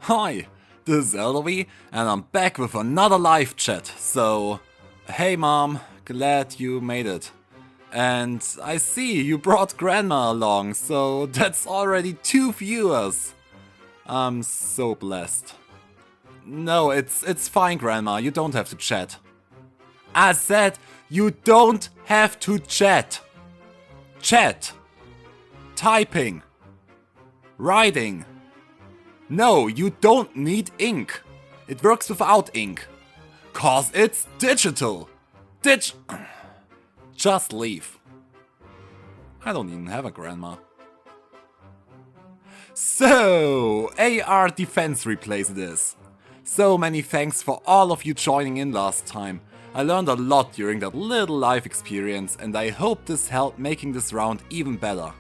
Hi, this is Elderby, and I'm back with another live chat, so... Hey mom, glad you made it. And I see you brought grandma along, so that's already 2 viewers. I'm so blessed. No, it's fine grandma, you don't have to chat. I said you don't have to chat. Chat. Typing. Writing. No, you don't need ink. It works without ink. 'Cause it's digital. Just leave. I don't even have a grandma. So, AR Defense Replays it is. So many thanks for all of you joining in last time. I learned a lot during that little live experience and I hope this helped making this round even better.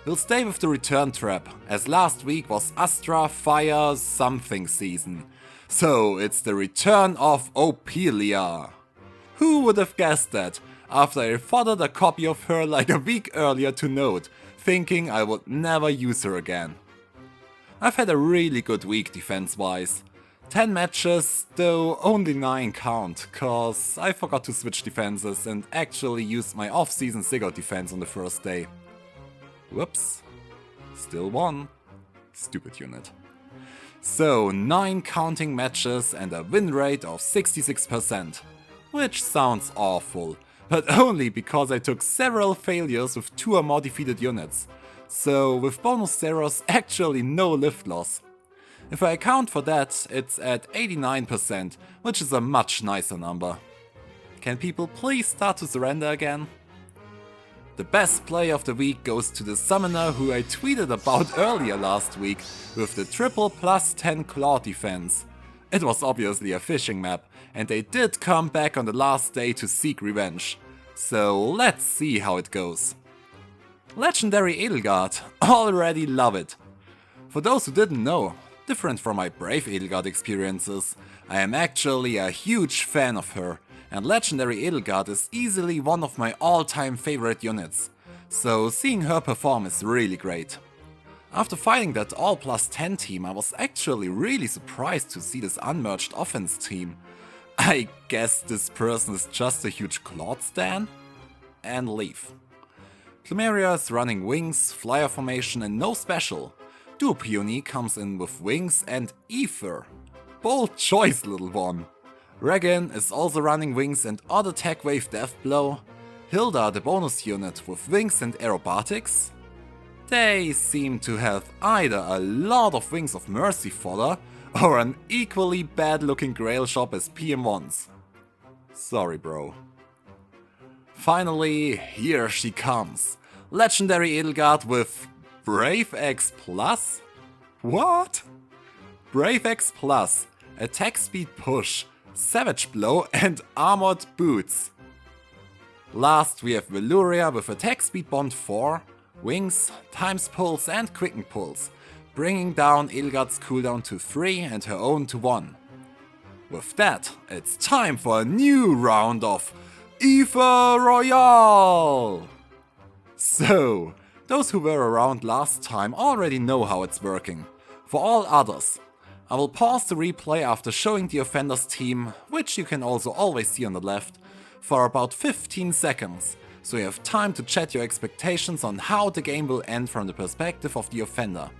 We'll stay with the return trap, as last week was Astra Fire something season. So it's the return of Opelia. Who would have guessed that, after I foddered a copy of her like a week earlier to Node, thinking I would never use her again. I've had a really good week defense-wise. 10 matches, though only 9 count, cause I forgot to switch defenses and actually used my off-season Sigurd defense on the first day. Whoops. Still won. Stupid unit. So, 9 counting matches and a win rate of 66%. Which sounds awful, but only because I took several failures with 2 or more defeated units. So, with bonus zeros, actually no lift loss. If I account for that, it's at 89%, which is a much nicer number. Can people please start to surrender again? The best play of the week goes to the summoner who I tweeted about earlier last week with the triple +10 claw defense. It was obviously a phishing map, and they did come back on the last day to seek revenge. So let's see how it goes. Legendary Edelgard, already love it. For those who didn't know, different from my Brave Edelgard experiences, I am actually a huge fan of her. And Legendary Edelgard is easily one of my all-time favorite units, so seeing her perform is really great. After fighting that all +10 team, I was actually really surprised to see this unmerged offense team. I guess this person is just a huge Claude stan? And leave. Plumeria is running wings, flyer formation and no special. Duo Peony comes in with wings and ether. Bold choice, little one. Regan is also running wings and odd attack wave death blow. Hilda the bonus unit with wings and aerobatics. They seem to have either a lot of wings of mercy fodder or an equally bad looking grail shop as PM1s. Sorry bro. Finally, here she comes. Legendary Edelgard with Brave X Plus? What? Brave X Plus, attack speed push, Savage Blow and Armored Boots. Last we have Veluria with Attack Speed Bond 4, Wings, Times Pulse and Quicken Pulse, bringing down Edelgard's cooldown to 3 and her own to 1. With that, it's time for a new round of Aether Royale! So, those who were around last time already know how it's working. For all others, I will pause the replay after showing the offender's team, which you can also always see on the left, for about 15 seconds, so you have time to chat your expectations on how the game will end from the perspective of the offender.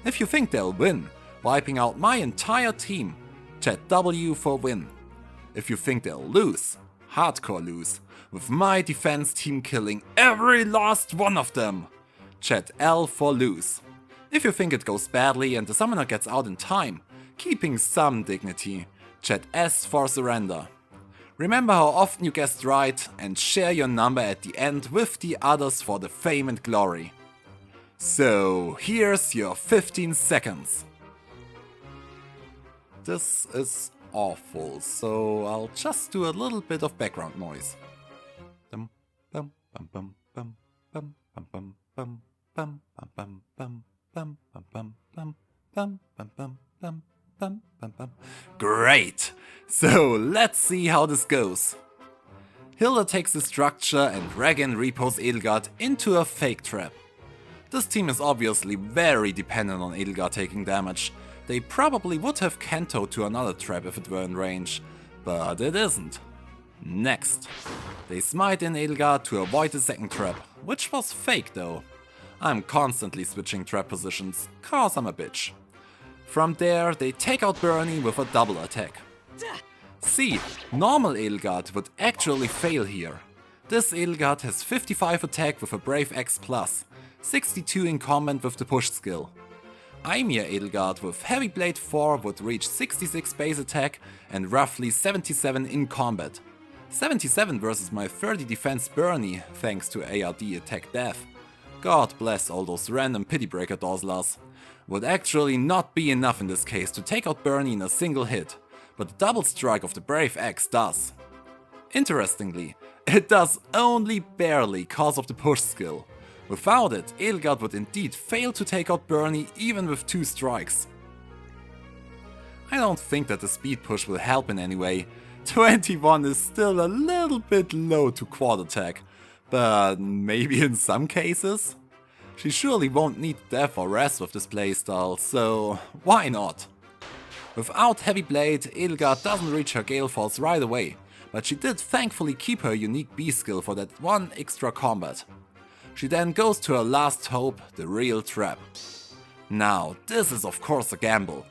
If you think they'll win, wiping out my entire team, chat W for win. If you think they'll lose, hardcore lose, with my defense team killing every last one of them, chat L for lose. If you think it goes badly and the summoner gets out in time, keeping some dignity, chat S for surrender. Remember how often you guessed right and share your number at the end with the others for the fame and glory. So here's your 15 seconds. This is awful, so I'll just do a little bit of background noise. Bum bum bum bum bum bum bum bum bum bum bum bum. Bum, bum, bum, bum, bum, bum, bum, bum, bum, bum, bum. Great! So let's see how this goes. Hilda takes the structure and Regan repos Edelgard into a fake trap. This team is obviously very dependent on Edelgard taking damage. They probably would have Kento'd to another trap if it were in range, but it isn't. Next, they smite in Edelgard to avoid the second trap, which was fake though. I'm constantly switching trap positions, cause I'm a bitch. From there, they take out Bernie with a double attack. See, normal Edelgard would actually fail here. This Edelgard has 55 attack with a Brave X+, 62 in combat with the push skill. Ymir Edelgard with Heavy Blade 4 would reach 66 base attack and roughly 77 in combat. 77 versus my 30 defense Bernie thanks to ARD attack death. God bless all those random pity breaker Dozlers. Would actually not be enough in this case to take out Bernie in a single hit, but the double strike of the Brave X does. Interestingly, it does only barely cause of the push skill. Without it, Edelgard would indeed fail to take out Bernie even with 2 strikes. I don't think that the speed push will help in any way. 21 is still a little bit low to quad attack, but maybe in some cases? She surely won't need death or rest with this playstyle, so why not? Without Heavy Blade, Edelgard doesn't reach her Gale Force right away, but she did thankfully keep her unique B skill for that one extra combat. She then goes to her last hope, the real trap. Now, this is of course a gamble.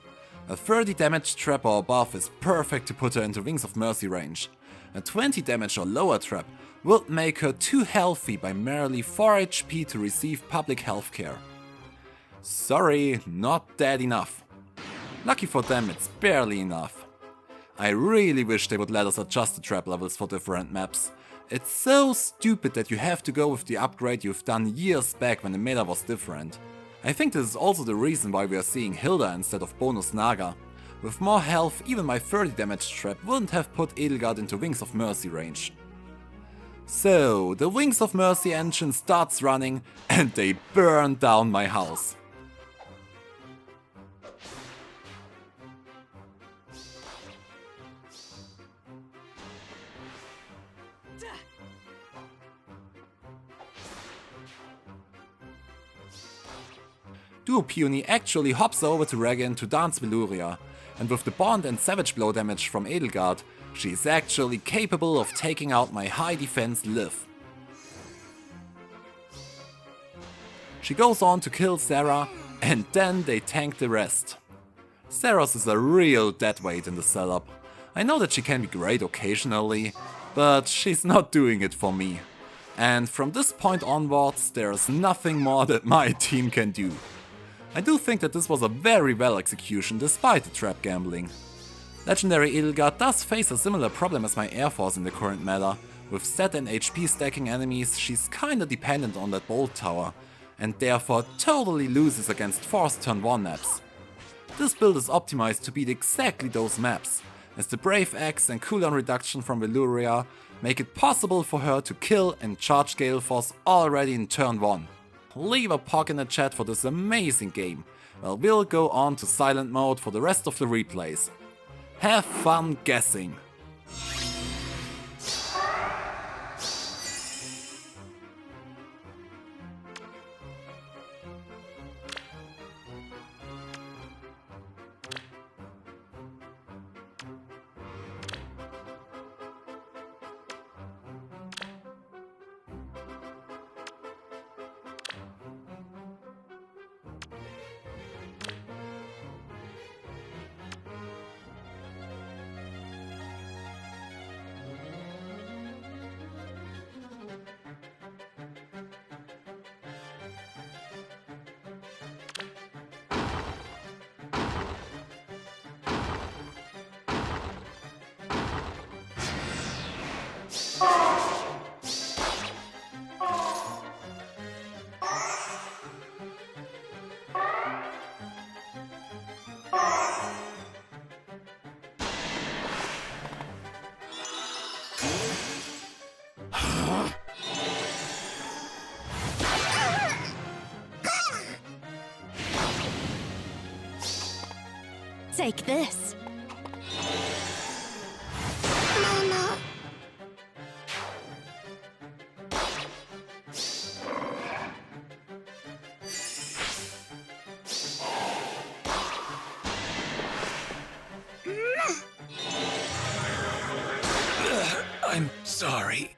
A 30 damage trap or above is perfect to put her into Wings of Mercy range. A 20 damage or lower trap would make her too healthy by merely 4 HP to receive public healthcare. Sorry, not that enough. Lucky for them, it's barely enough. I really wish they would let us adjust the trap levels for different maps. It's so stupid that you have to go with the upgrade you've done years back when the meta was different. I think this is also the reason why we are seeing Hilda instead of bonus Naga. With more health, even my 30 damage trap wouldn't have put Edelgard into Wings of Mercy range. So, the Wings of Mercy engine starts running and they burn down my house. Duo Peony actually hops over to Regin to dance Veluria, and with the Bond and Savage Blow damage from Edelgard, she is actually capable of taking out my high defense Liv. She goes on to kill Sarah, and then they tank the rest. Saros is a real deadweight in the setup. I know that she can be great occasionally, but she's not doing it for me. And from this point onwards, there's nothing more that my team can do. I do think that this was a very well execution despite the trap gambling. Legendary Edelgard does face a similar problem as my Air Force in the current meta. With stat and HP stacking enemies, she's kinda dependent on that bolt tower, and therefore totally loses against forced turn 1 maps. This build is optimized to beat exactly those maps, as the Brave X and cooldown reduction from Veluria make it possible for her to kill and charge Gale Force already in turn 1. Leave a POC in the chat for this amazing game, while we'll go on to silent mode for the rest of the replays. Have fun guessing! Take this. I'm sorry.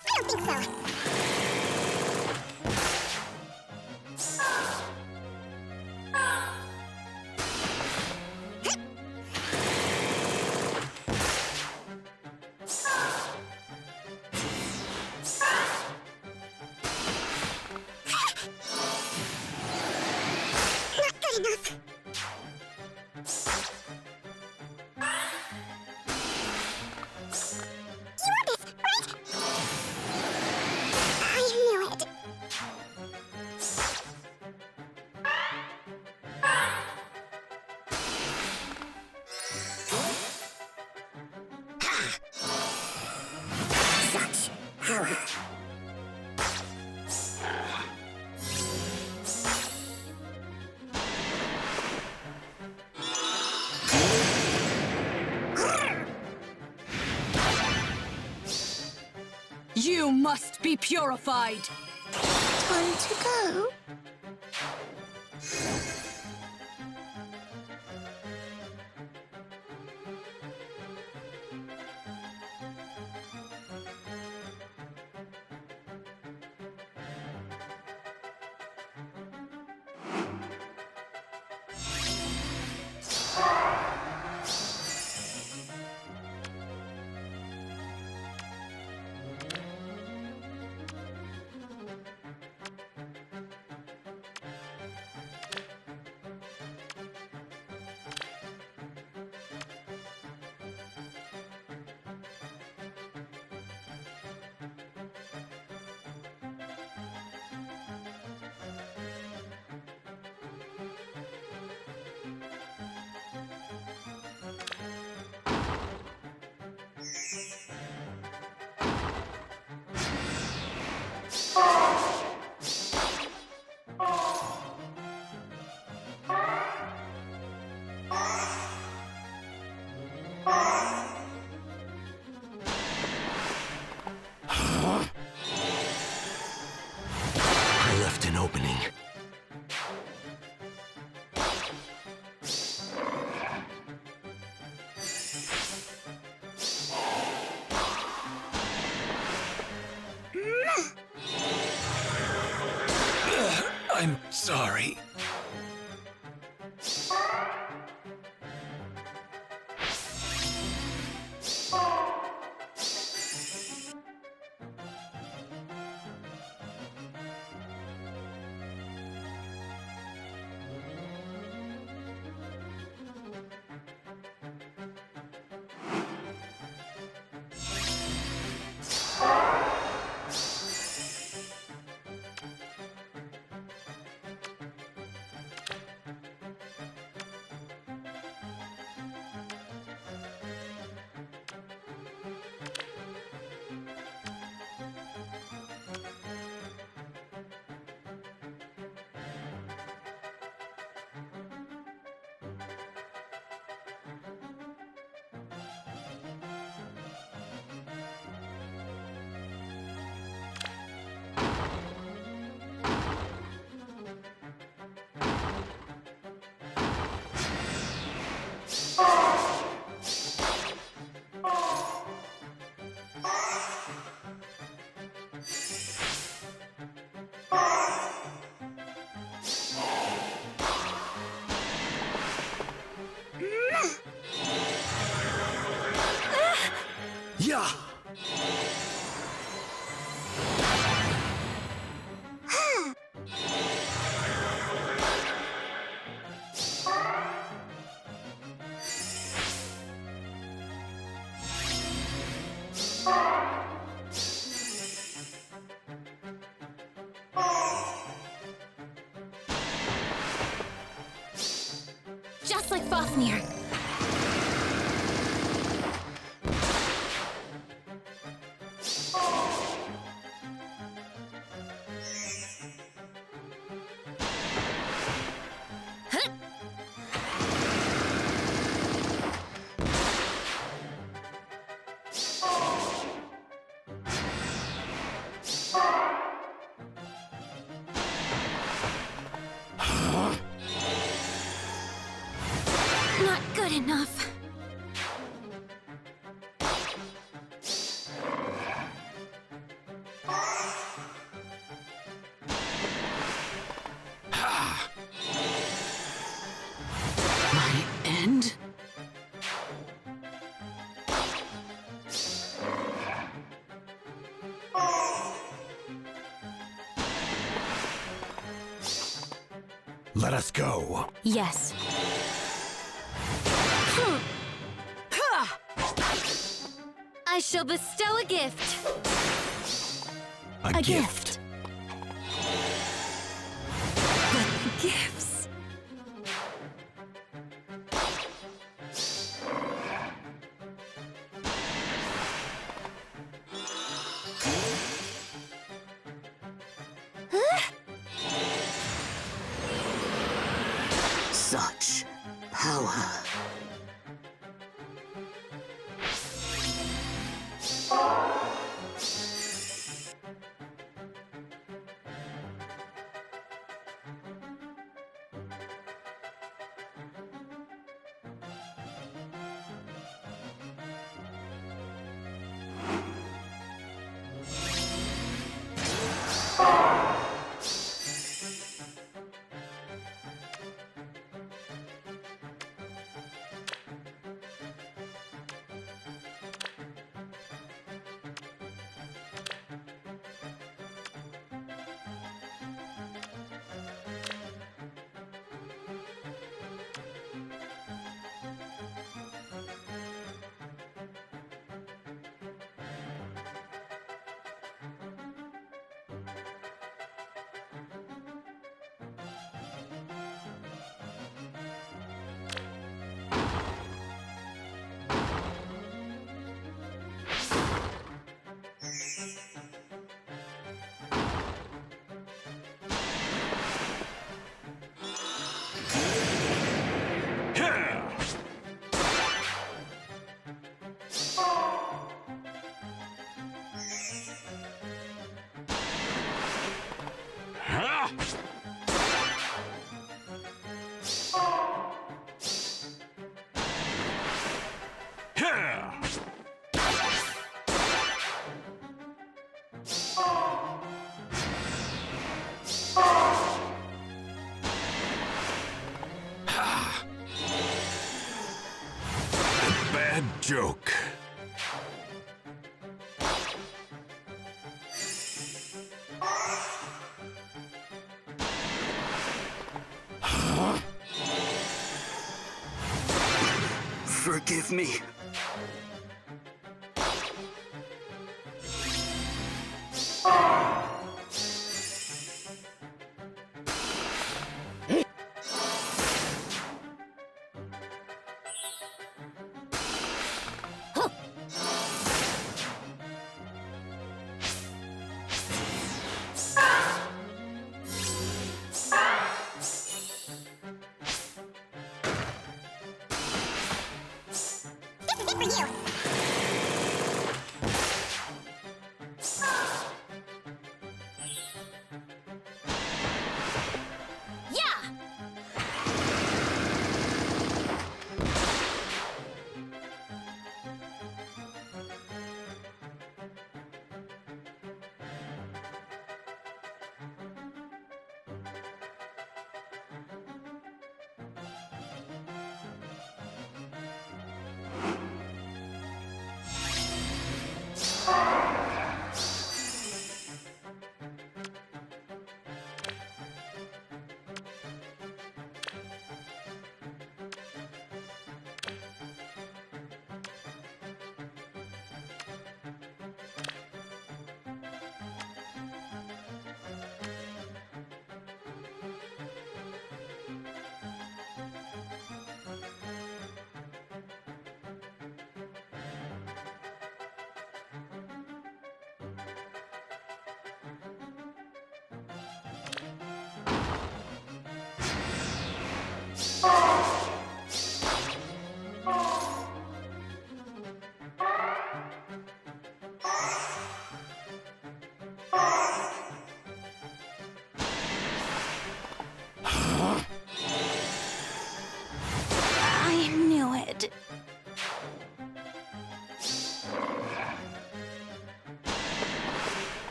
I don't think so. Not good enough. You want this, right? I knew it. Such power. You must be purified! Time to go. I left an opening. I'm sorry. Yeah! Just like Fafnir. enough. My end? Let us go. Yes. I shall bestow a gift. A gift. But gifts. Such power. Bad joke. Forgive me. Yeah!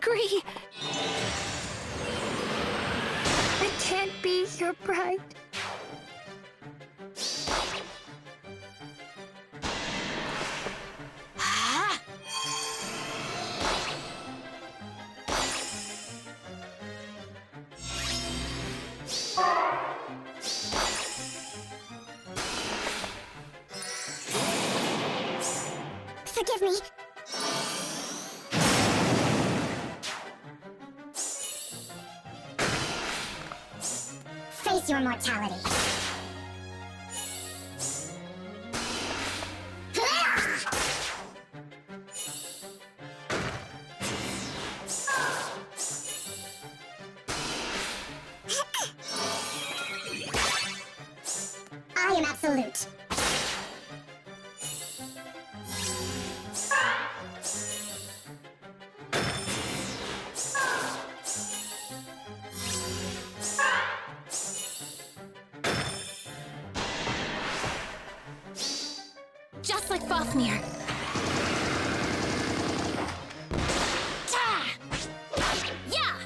angry! I can't be your bride. Forgive me. Face your mortality. I am absolute. Just like Fafnir. Ta! Yeah!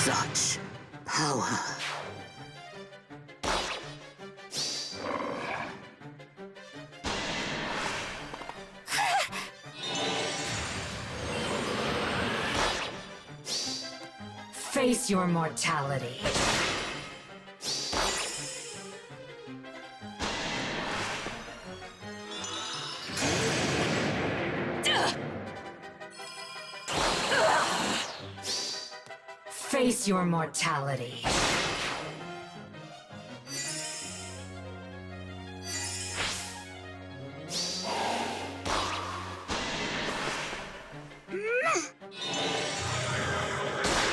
Such power. Face your mortality. Face your mortality.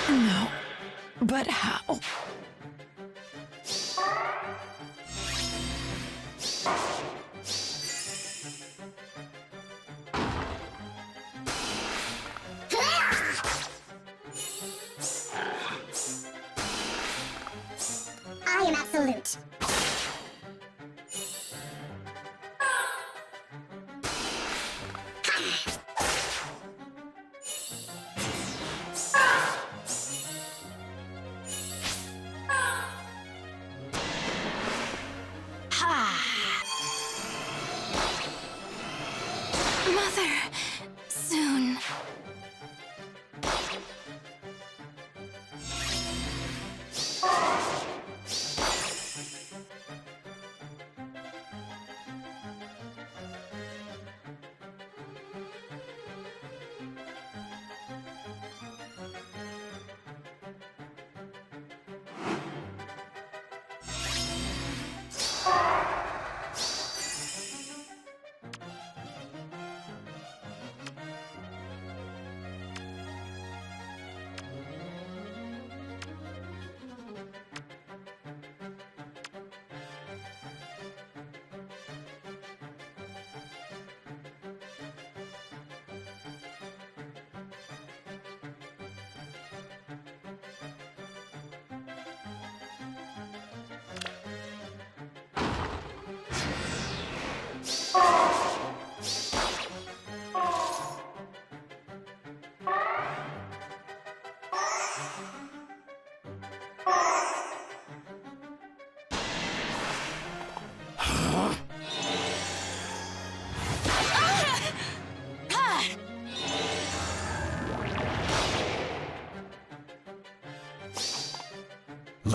No, but how? I am absolute. Mother, soon.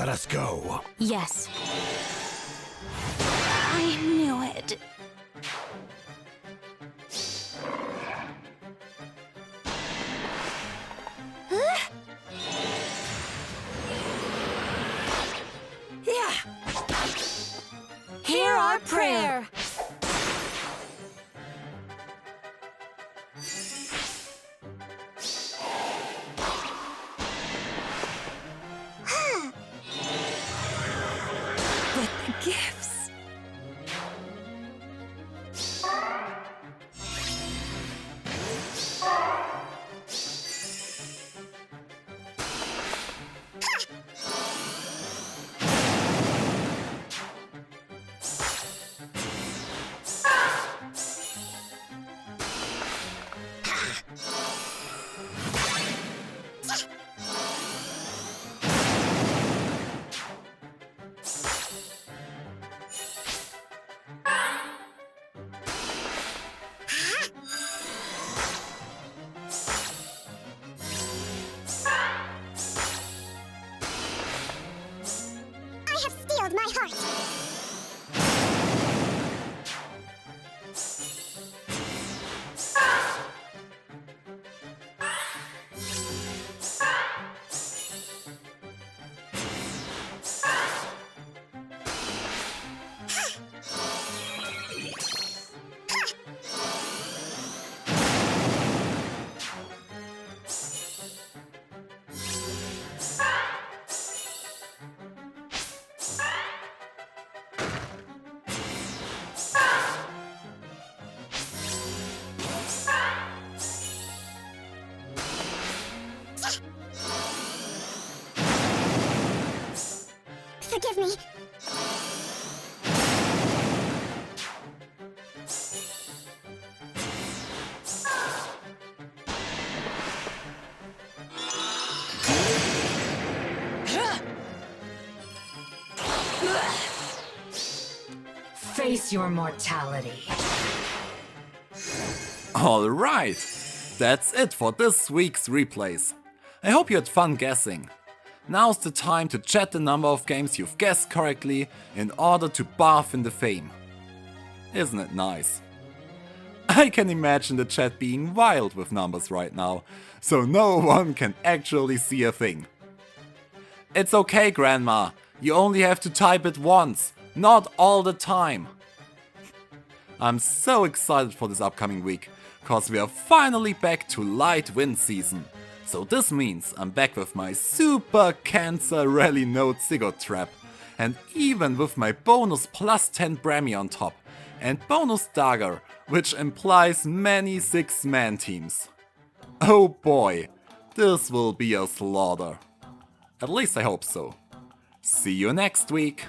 Let us go. Yes. I knew it. Hear our prayer. With the gifts. I have steeled my heart. Forgive me. Face your mortality. Alright, that's it for this week's replays. I hope you had fun guessing. Now's the time to chat the number of games you've guessed correctly in order to bath in the fame. Isn't it nice? I can imagine the chat being wild with numbers right now, so no one can actually see a thing. It's okay, Grandma, you only have to type it once, not all the time. I'm so excited for this upcoming week, cause we are finally back to light wind season. So this means I'm back with my super Cancer Rally Node Sigurd trap, and even with my bonus plus 10 Brammy on top, and bonus Dagger, which implies many 6-man teams. Oh boy, this will be a slaughter. At least I hope so. See you next week.